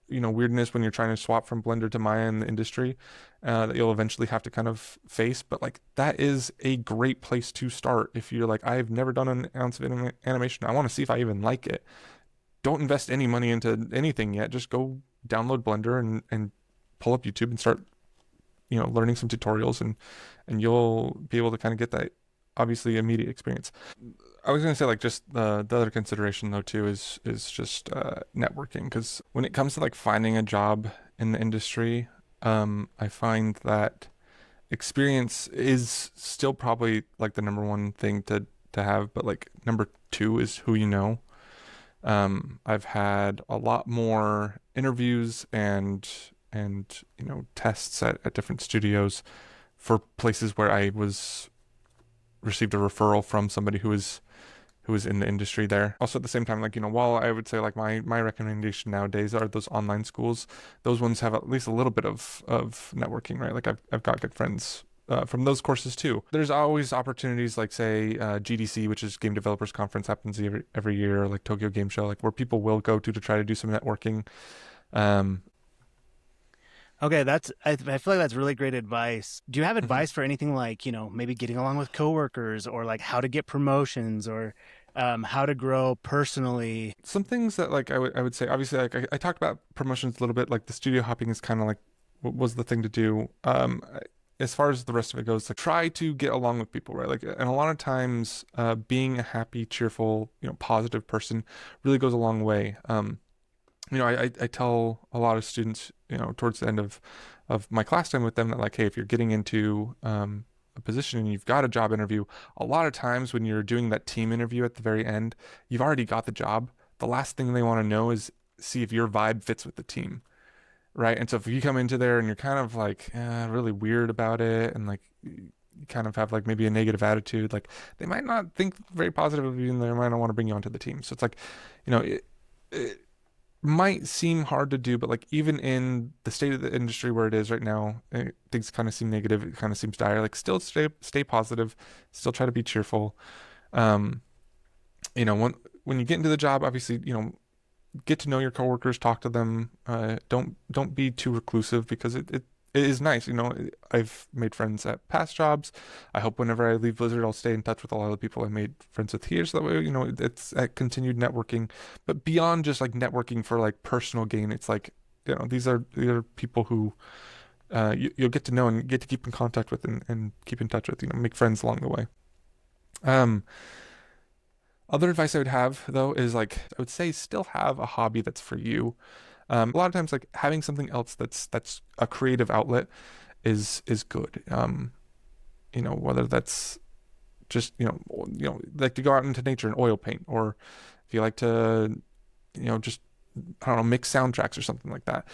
weirdness when you're trying to swap from Blender to Maya in the industry that you'll eventually have to kind of face. But like that is a great place to start if you're like, I've never done an ounce of animation. I want to see if I even like it. Don't invest any money into anything yet. Just go download Blender and pull up YouTube and start, learning some tutorials and you'll be able to kind of get that obviously immediate experience. I was gonna say like just the other consideration though too is just networking because when it comes to like finding a job in the industry, I find that experience is still probably like the number one thing to have, but like number two is who you know. I've had a lot more interviews and tests at different studios for places where I was received a referral from somebody who is in the industry there. Also at the same time, like, while I would say like my recommendation nowadays are those online schools, those ones have at least a little bit of networking, right? Like I've got good friends from those courses too. There's always opportunities like say GDC, which is Game Developers Conference, happens every year, like Tokyo Game Show, like where people will go to try to do some networking. Um, Okay, I feel like that's really great advice. Do you have mhm. advice for anything like, maybe getting along with coworkers or like how to get promotions or how to grow personally? Some things that like I would say obviously like I talked about promotions a little bit, like the studio hopping is kind of like what was the thing to do. As far as the rest of it goes, like try to get along with people, right? Like, and a lot of times, being a happy, cheerful, positive person really goes a long way. I tell a lot of students, towards the end of my class time with them that like, hey, if you're getting into a position and you've got a job interview, a lot of times when you're doing that team interview at the very end, you've already got the job. The last thing they want to know is see if your vibe fits with the team, right? And so if you come into there and you're kind of like really weird about it and like you kind of have like maybe a negative attitude, like they might not think very positive of you and they might not want to bring you onto the team. So it's like, it might seem hard to do, but like even in the state of the industry where it is right now, things kind of seem negative. It kind of seems dire. Like still stay positive, still try to be cheerful. Um, when you get into the job, obviously, get to know your coworkers, talk to them. Don't be too reclusive because it is nice. I've made friends at past jobs. I hope whenever I leave Blizzard, I'll stay in touch with a lot of the people I made friends with here. So that way, it's at continued networking. But beyond just like networking for like personal gain, it's like, these are people who you'll get to know and get to keep in contact with and keep in touch with, make friends along the way. Um, Other advice I would have though is like I would say still have a hobby that's for you. A lot of times like having something else that's a creative outlet is good. Whether that's just like to go out into nature and oil paint, or if you like to just I don't know mix soundtracks or something like that.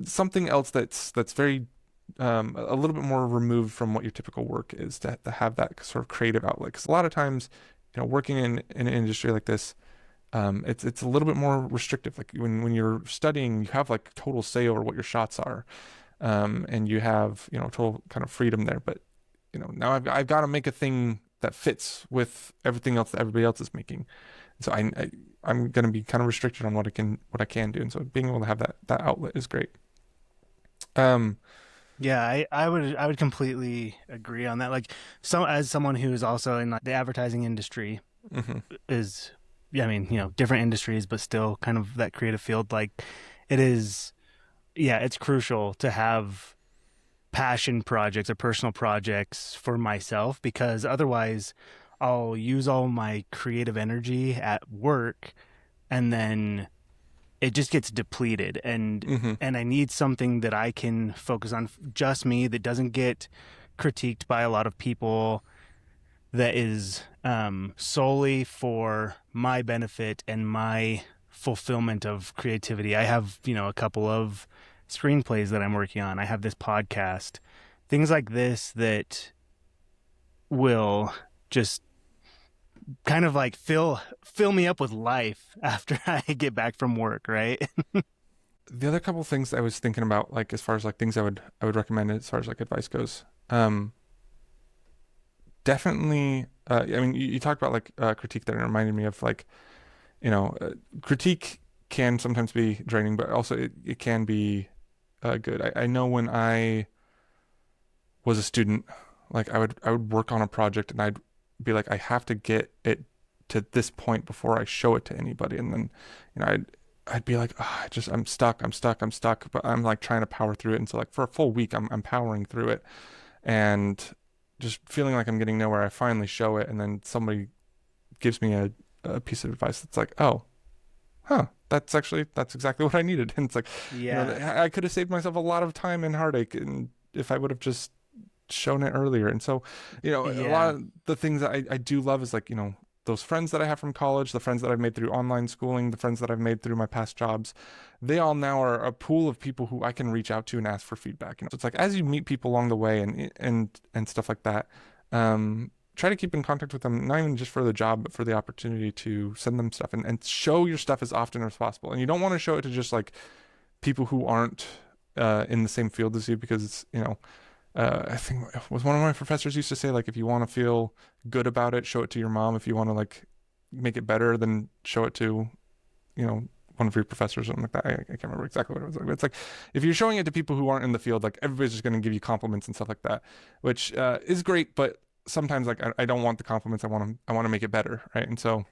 Something else that's very a little bit more removed from what your typical work is to have that sort of creative outlet. Because a lot of times, working in an industry like this, it's a little bit more restrictive. Like when you're studying, you have like total say over what your shots are, and you have total kind of freedom there. But now I've got to make a thing that fits with everything else that everybody else is making. So I'm going to be kind of restricted on what I can do, and so being able to have that outlet is great. Um, Yeah, I would completely agree on that. Like, as someone who is also in like, the advertising industry, mhm, is, yeah, I mean, different industries, but still kind of that creative field. Like, it is, yeah, it's crucial to have passion projects or personal projects for myself, because otherwise I'll use all my creative energy at work, and then it just gets depleted, and mhm, I need something that I can focus on, just me, that doesn't get critiqued by a lot of people, that is solely for my benefit and my fulfillment of creativity. I have, a couple of screenplays that I'm working on. I have this podcast, things like this that will just kind of like fill me up with life after I get back from work, right? The other couple things I was thinking about, like as far as like things I would recommend as far as like advice goes, definitely. I mean, you talked about like critique that reminded me of like critique can sometimes be draining, but also it can be good. I know when I was a student, like I would work on a project and I'd be like, I have to get it to this point before I show it to anybody, and then I'd be like, oh, I'm stuck, but I'm like trying to power through it, and so like for a full week I'm powering through it and just feeling like I'm getting nowhere. I finally show it, and then somebody gives me a piece of advice that's like, oh, huh, that's exactly what I needed, and it's like, Yeah. I could have saved myself a lot of time and heartache, and if I would have just shown it earlier. And so, a lot Yeah. of the things that I do love is like, those friends that I have from college, the friends that I've made through online schooling, the friends that I've made through my past jobs, they all now are a pool of people who I can reach out to and ask for feedback. So it's like as you meet people along the way and stuff like that, try to keep in contact with them, not even just for the job, but for the opportunity to send them stuff and show your stuff as often as possible. And you don't want to show it to just like people who aren't in the same field as you because, I think it was one of my professors used to say like if you want to feel good about it, show it to your mom. If you want to like make it better, then show it to one of your professors or something like that. I can't remember exactly what it was like, but it's like if you're showing it to people who aren't in the field, like everybody's just going to give you compliments and stuff like that, which is great. But sometimes like I don't want the compliments. I want to make it better, right? And so,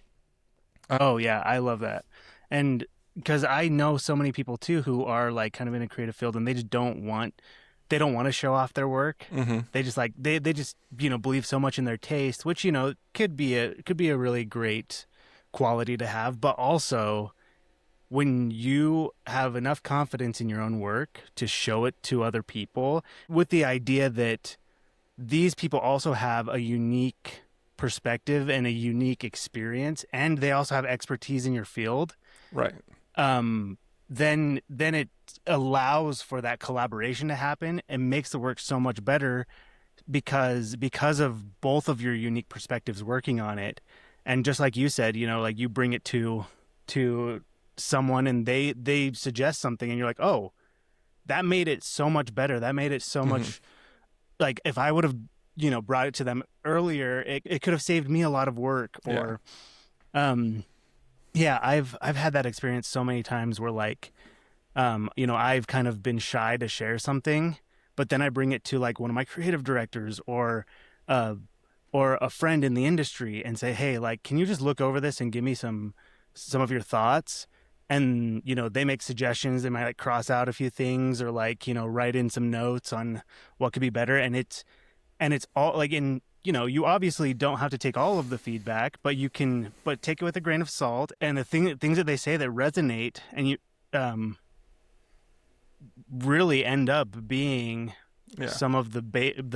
uh, Oh yeah, I love that. And because I know so many people too who are like kind of in a creative field, and they don't want to show off their work. mhm, They just like they just believe so much in their taste, which could be a really great quality to have. But also, when you have enough confidence in your own work to show it to other people, with the idea that these people also have a unique perspective and a unique experience, and they also have expertise in your field. Right. um, then it allows for that collaboration to happen and makes the work so much better because of both of your unique perspectives working on it. And just like you said, like you bring it to someone and they suggest something and you're like, oh, that made it so much better. That made it so Hmm. much, like if I would have, brought it to them earlier, it could have saved me a lot of work. Yeah. Or um yeah, I've had that experience so many times where like I've kind of been shy to share something, but then I bring it to like one of my creative directors uh or a friend in the industry and say, "Hey, like can you just look over this and give me some of your thoughts?" And they make suggestions. They might like cross out a few things or like, write in some notes on what could be better. And it's all like in you obviously don't have to take all of the feedback, but you can but take it with a grain of salt. And the things that they say that resonate and you um really end up being Yeah. some of the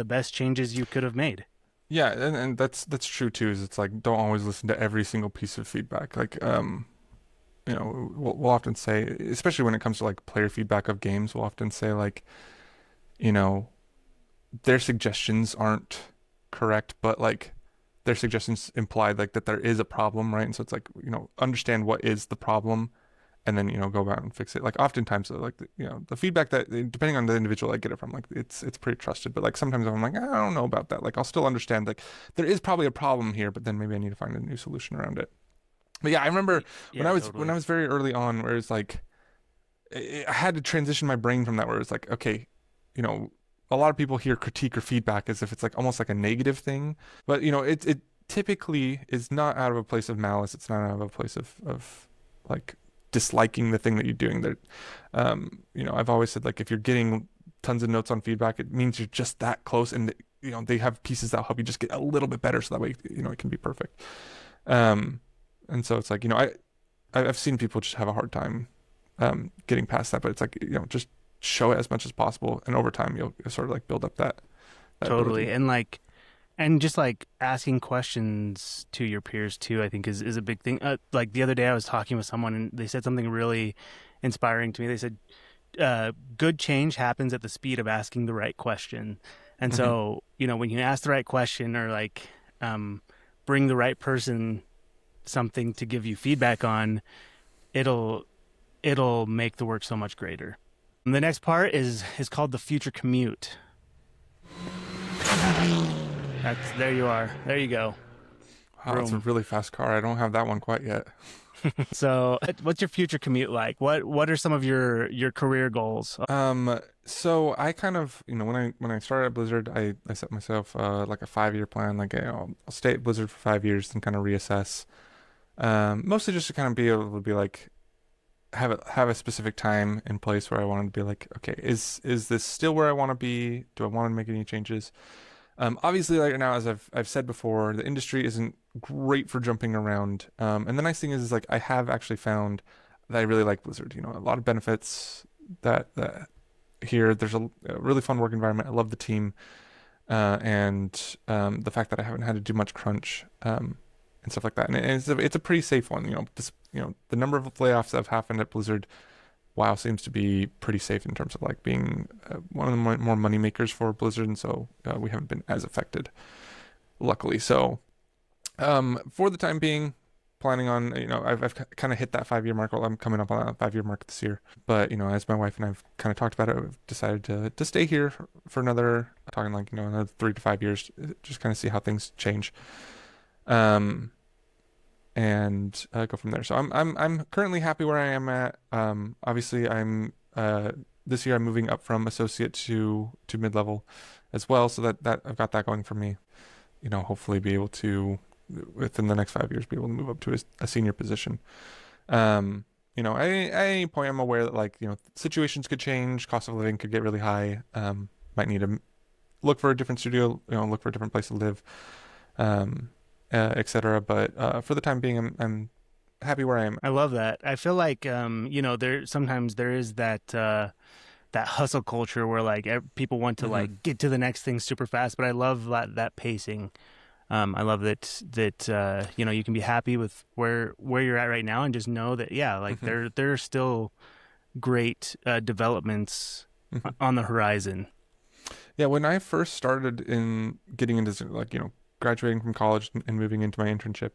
best changes you could have made. Yeah, and that's true too. Is it's like don't always listen to every single piece of feedback. Like we'll often say, especially when it comes to like player feedback of games, we'll often say like, you know, their suggestions aren't correct, but like their suggestions imply like that there is a problem, right? And so it's like, understand what is the problem and then, go back and fix it. Like oftentimes like the feedback that depending on the individual I get it from, like it's pretty trusted. But like sometimes I'm like, I don't know about that. Like I'll still understand like there is probably a problem here, but then maybe I need to find a new solution around it. But yeah, I remember Yeah, when I totally. was very early on where it's like I had to transition my brain from that where it's like, okay, you know, a lot of people hear critique or feedback as if it's like almost like a negative thing, but it typically is not out of a place of malice. It's not out of a place of like disliking the thing that you're doing. That, I've always said like if you're getting tons of notes on feedback, it means you're just that close, and they have pieces that help you just get a little bit better, so that way it can be perfect. Um, and so it's like I've seen people just have a hard time getting past that. But it's like just show it as much as possible, and over time you'll sort of like build up that ability. Totally. And just like asking questions to your peers too, I think is a big thing. Like the other day I was talking with someone and they said something really inspiring to me. They said good change happens at the speed of asking the right question. And Hmm. so, when you ask the right question or like um bring the right person something to give you feedback on, it'll it'll make the work so much greater. And the next part is called the future commute. That's there you are. There you go. Wow, that's a Boom. really fast car. I don't have that one quite yet. So, what's your future commute like? What are some of your career goals? So I kind of, when I started at Blizzard, I set myself like a 5-year plan. Like, I'll stay at Blizzard for 5 years and kind of reassess. Mostly just to kind of be able to be like have a specific time and place where I wanted to be like, okay, is this still where I want to be? Do I want to make any changes? Obviously, right now, as I've said before, the industry isn't great for jumping around. And the nice thing is like I have actually found that I really like Blizzard. A lot of benefits that here. There's a really fun work environment. I love the team, and the fact that I haven't had to do much crunch and stuff like that. And it's a pretty safe one. The number of layoffs that have happened at Blizzard, WoW seems to be pretty safe in terms of like being one of the more money makers for Blizzard, and so we haven't been as affected, luckily. So for the time being, planning on I've kind of hit that 5-year mark. Well, I'm coming up on that 5-year mark this year. But as my wife and I've kind of talked about it, we've decided to stay here for another talking like another 3 to 5 years, just kind of see how things change. Um, and go from there. So I'm currently happy where I am at. Obviously I'm this year I'm moving up from associate to mid level as well, so that I've got that going for me. Hopefully be able to within the next 5 years be able to move up to a senior position. At any point I'm aware that like situations could change, cost of living could get really high. Might need to look for a different studio, look for a different place to live. Um, etc. But for the time being, I'm happy where I am. I love that. I feel like there sometimes there is that that hustle culture where like people want to Hmm. like get to the next thing super fast. But I love that pacing. I love that you know, you can be happy with where you're at right now and just know that yeah, like Hmm. there are still great developments Hmm. on the horizon. Yeah, when I first started in getting into like, graduating from college and moving into my internship,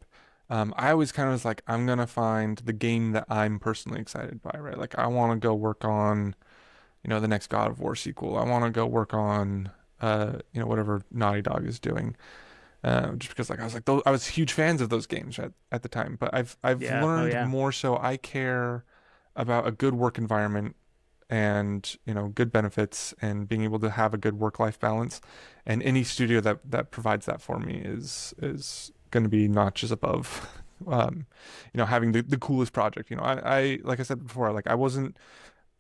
I always kind of was like, I'm gonna find the game that I'm personally excited by, right? Like I want to go work on, the next God of War sequel. I want to go work on, whatever Naughty Dog is doing. Just because like I was like those, I was huge fans of those games at the time. But I've Yeah. Oh learned yeah. more so I care about a good work environment and good benefits and being able to have a good work-life balance. And any studio that provides that for me is going to be notches above. Having the coolest project. I like I said before, like I wasn't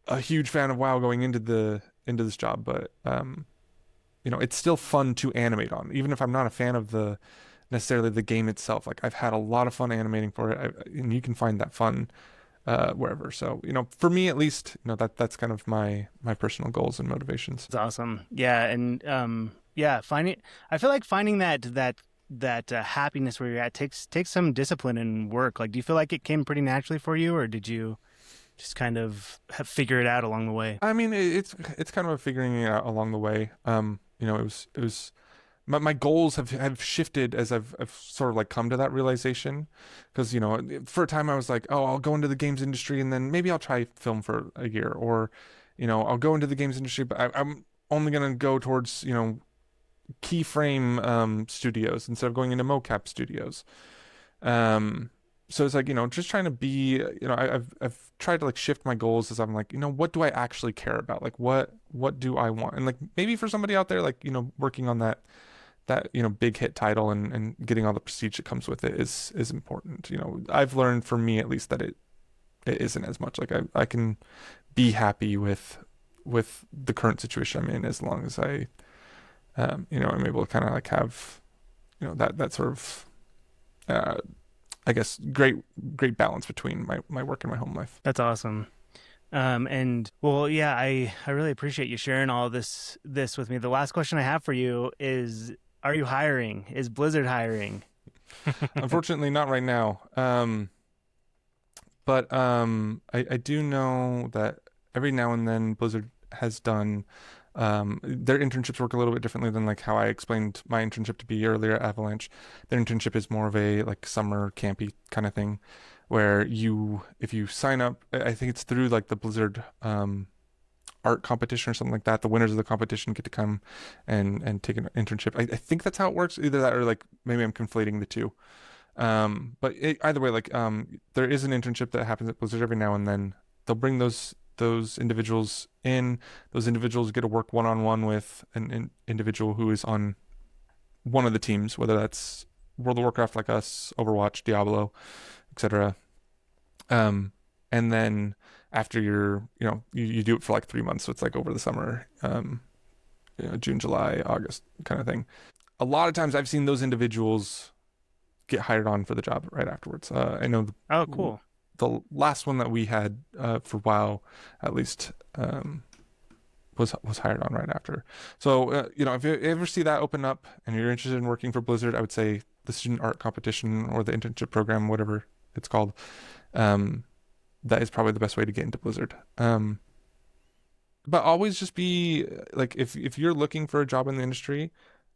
a huge fan of WoW going into this job, but it's still fun to animate on, even if I'm not a fan of the necessarily the game itself. Like I've had a lot of fun animating for it, and you can find that fun wherever. So for me at least, that's kind of my personal goals and motivations. It's awesome. Yeah, and yeah, finding I feel like finding that happiness where you're at takes some discipline and work. Like, do you feel like it came pretty naturally for you, or did you just kind of have figure it out along the way? I mean, it's kind of a figuring it out along the way. It was my goals have shifted as I've sort of like come to that realization because for a time I was like, oh, I'll go into the games industry and then maybe I'll try film for a year, or I'll go into the games industry but I'm only gonna go towards keyframe studios instead of going into mocap studios. um so it's like just trying to be I've tried to like shift my goals as I'm like what do I actually care about, like what do I want, and like maybe for somebody out there like working on that big hit title and getting all the prestige that comes with it is important. I've learned for me at least that it isn't as much. Like I can be happy with the current situation I'm in as long as I'm able to kind of like have that sort of uh I guess great balance between my work and my home life. That's awesome. And well, yeah, I really appreciate you sharing all this with me. The last question I have for you is, are you hiring? Is Blizzard hiring? Unfortunately, not right now. But I do know that every now and then Blizzard has done their internships work a little bit differently than like how I explained my internship to be earlier at Avalanche. Their internship is more of a like summer campy kind of thing where if you sign up, I think it's through like the Blizzard art competition or something like that. The winners of the competition get to come and take an internship. I think that's how it works. Either that or like maybe I'm conflating the two. But either way, like there is an internship that happens at Blizzard every now and then. They'll bring those individuals in. Those individuals get to work one on one with an individual who is on one of the teams, whether that's World of Warcraft like us, Overwatch, Diablo, etc. Um, and then after you do it for like 3 months, so it's like over the summer, June, July, August kind of thing. A lot of times I've seen those individuals get hired on for the job right afterwards. I know Oh, cool. the last one that we had for WoW, at least, was hired on right after. So if you ever see that open up and you're interested in working for Blizzard, I would say the student art competition or the internship program, whatever it's called, um, that is probably the best way to get into Blizzard. But always just be like if you're looking for a job in the industry,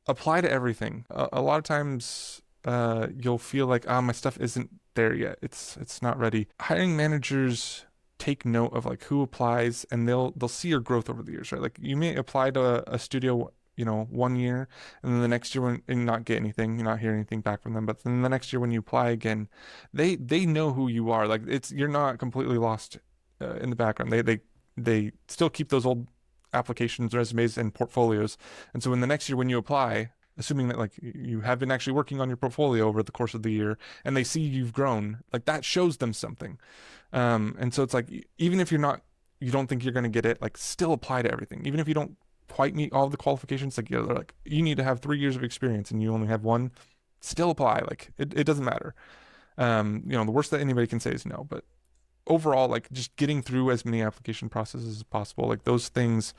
apply to everything. A lot of times you'll feel like my stuff isn't there yet. It's not ready. Hiring managers take note of like who applies and they'll see your growth over the years, right? Like you may apply to a studio, one year and then the next year and not get anything, you not hear anything back from them. But then the next year when you apply again, they know who you are. Like you're not completely lost in the background. They still keep those old applications, resumes, and portfolios. And so in the next year when you apply, assuming that like you have been actually working on your portfolio over the course of the year, and they see you've grown, like that shows them something. And so it's like even if you don't think you're going to get it, like still apply to everything, even if you don't quite meet all the qualifications. Like they're like you need to have 3 years of experience, and you only have one. Still apply. Like it doesn't matter. The worst that anybody can say is no, but overall, like just getting through as many application processes as possible, like those things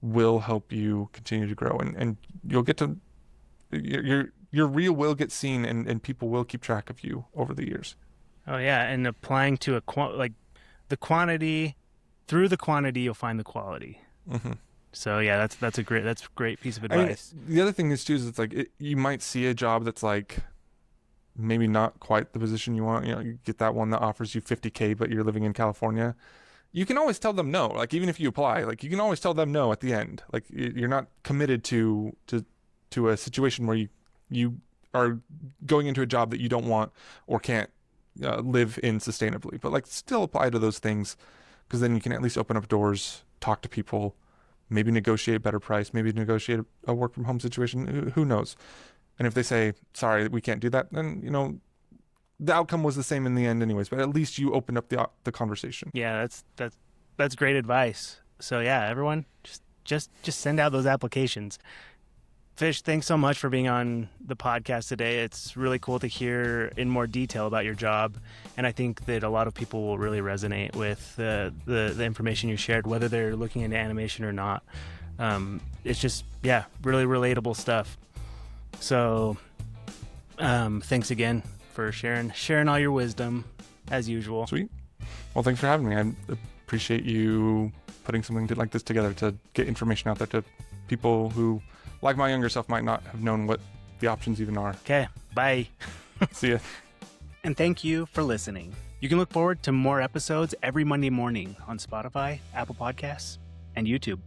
will help you continue to grow, and you'll get to your reel will get seen, and people will keep track of you over the years. Oh yeah, and applying to like the quantity, through the quantity you'll find the quality. Hmm. So yeah, that's a great piece of I mean, advice. the other thing is too is it's like you might see a job that's like maybe not quite the position you want. You know, you get that one that offers you 50K, but you're living in California. You can always tell them no. Like even if you apply, like you can always tell them no at the end. Like you're not committed to a situation where you are going into a job that you don't want or can't live in sustainably. But like still apply to those things, because then you can at least open up doors, talk to people, maybe negotiate a better price, maybe negotiate a work from home situation. Who knows? And if they say, sorry, we can't do that, then, the outcome was the same in the end anyways, but at least you opened up the conversation. Yeah, that's great advice. So yeah, everyone just send out those applications. Fish, thanks so much for being on the podcast today. It's really cool to hear in more detail about your job, and I think that a lot of people will really resonate with the information you shared, whether they're looking into animation or not. It's just, yeah, really relatable stuff. So thanks again for sharing all your wisdom as usual. Sweet. Well, thanks for having me. I appreciate you putting something like this together to get information out there to people who, like my younger self, might not have known what the options even are. Okay, bye. See ya. And thank you for listening. You can look forward to more episodes every Monday morning on Spotify, Apple Podcasts, and YouTube.